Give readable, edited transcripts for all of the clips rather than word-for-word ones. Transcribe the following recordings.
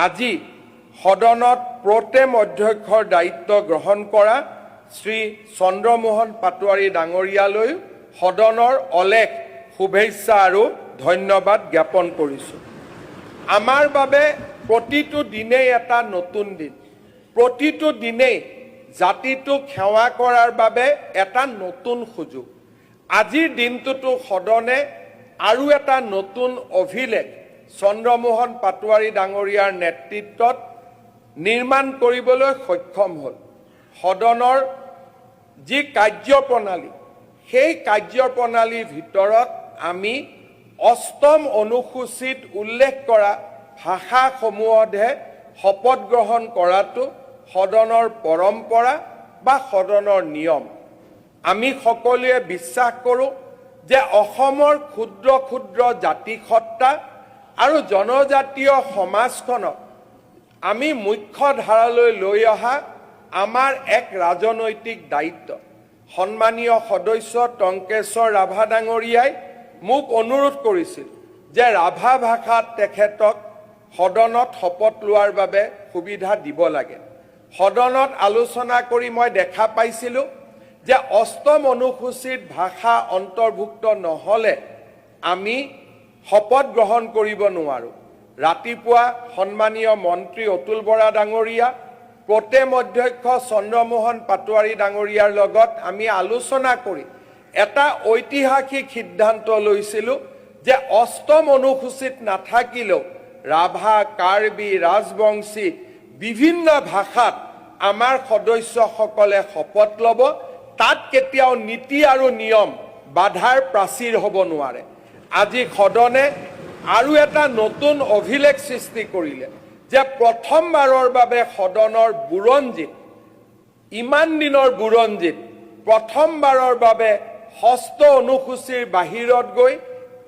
আজি সদনত প্ৰোটেম অধ্যক্ষৰ দায়িত্ব গ্ৰহণ কৰা শ্ৰী চন্দ্ৰমোহন পাটোৱাৰী ডাঙৰীয়ালৈ সদনৰ অলেখ শুভেচ্ছা আৰু ধন্যবাদ জ্ঞাপন কৰিছোঁ। আমাৰ বাবে প্ৰতিটো দিনেই এটা নতুন দিন, প্ৰতিটো দিনেই জাতিটোক সেৱা কৰাৰ বাবে এটা নতুন সুযোগ। আজিৰ দিনটোতো সদনে আৰু এটা নতুন অভিলেখ চন্দ্ৰমোহন পাটোৱাৰী ডাঙৰীয়াৰ নেতৃত্বত নিৰ্মাণ কৰিবলৈ সক্ষম হ'ল। সদনৰ যি কাৰ্যপ্ৰণালী, সেই কাৰ্যপ্ৰণালীৰ ভিতৰত আমি অষ্টম অনুসূচীত উল্লেখ কৰা ভাষাসমূহতহে শপত গ্ৰহণ কৰাটো সদনৰ পৰম্পৰা বা সদনৰ নিয়ম। আমি সকলোৱে বিশ্বাস কৰোঁ যে অসমৰ ক্ষুদ্ৰ ক্ষুদ্ৰ জাতিসত্তা আৰু জনজাতীয় সমাজখনক আমি মুখ্য ধাৰালৈ লৈ অহা আমাৰ এক ৰাজনৈতিক দায়িত্ব। সন্মানীয় সদস্য টংকেশ্বৰ ৰাভা ডাঙৰীয়াই মোক অনুৰোধ কৰিছিল যে ৰাভা ভাষাত তেখেতক সদনত শপত লোৱাৰ বাবে সুবিধা দিব লাগে। সদনত আলোচনা কৰি মই দেখা পাইছিলোঁ যে অষ্টম অনুসূচীত ভাষা অন্তৰ্ভুক্ত নহ'লে আমি শপত গ্ৰহণ কৰিব নোৱাৰোঁ। ৰাতিপুৱা সন্মানীয় মন্ত্ৰী অতুল বৰা ডাঙৰীয়া, প্ৰোটেম অধ্যক্ষ চন্দ্ৰমোহন পাটোৱাৰী ডাঙৰীয়াৰ লগত আমি আলোচনা কৰি এটা ঐতিহাসিক সিদ্ধান্ত লৈছিলোঁ যে অষ্টম অনুসূচীত নাথাকিলেও ৰাভা, কাৰ্বি, ৰাজবংশী বিভিন্ন ভাষাত আমাৰ সদস্যসকলে শপত ল'ব। তাত কেতিয়াও নীতি আৰু নিয়ম বাধাৰ প্ৰাচীৰ হ'ব নোৱাৰে। আজি সদনে আৰু এটা নতুন অভিলেখ সৃষ্টি কৰিলে যে প্ৰথমবাৰৰ বাবে সদনৰ বুৰঞ্জীত, ইমান দিনৰ বুৰঞ্জীত প্ৰথমবাৰৰ বাবে ষষ্ঠ অনুসূচীৰ বাহিৰত গৈ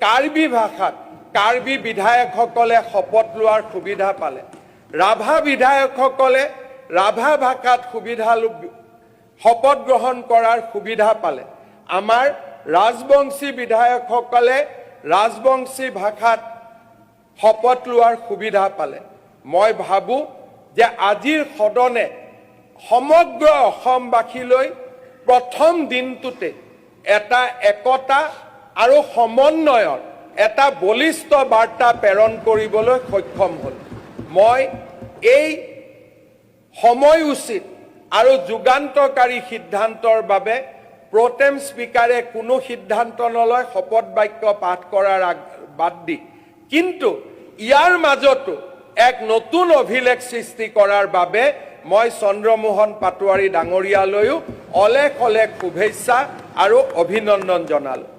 কাৰ্বি ভাষাত কাৰ্বি বিধায়কসকলে শপত লোৱাৰ সুবিধা পালে। ৰাভা বিধায়কসকলে ৰাভা ভাষাত শপত গ্ৰহণ কৰাৰ সুবিধা পালে। আমাৰ ৰাজবংশী বিধায়কসকলে ৰাজবংশী ভাষাত শপত লোৱাৰ সুবিধা পালে। মই ভাবোঁ যে আজিৰ সদনে সমগ্ৰ অসমবাসীলৈ প্ৰথম দিনটোতে এটা একতা আৰু সমন্বয়ৰ এটা বলিষ্ঠ বাৰ্তা প্ৰেৰণ কৰিবলৈ সক্ষম হ'ল। মই এই সময় উচিত আৰু যুগান্তকাৰী সিদ্ধান্তৰ বাবে প্ৰোটেম স্পিকাৰে কোনো সিদ্ধান্ত নলয় শপত বাক্য পাঠ কৰাৰ বাদ দি, কিন্তু ইয়াৰ মাজতো এক নতুন অভিলেখ সৃষ্টি কৰাৰ বাবে মই চন্দ্ৰমোহন পাটোৱাৰী ডাঙৰীয়ালৈও অলেখ অলেখ শুভেচ্ছা আৰু অভিনন্দন জনালোঁ।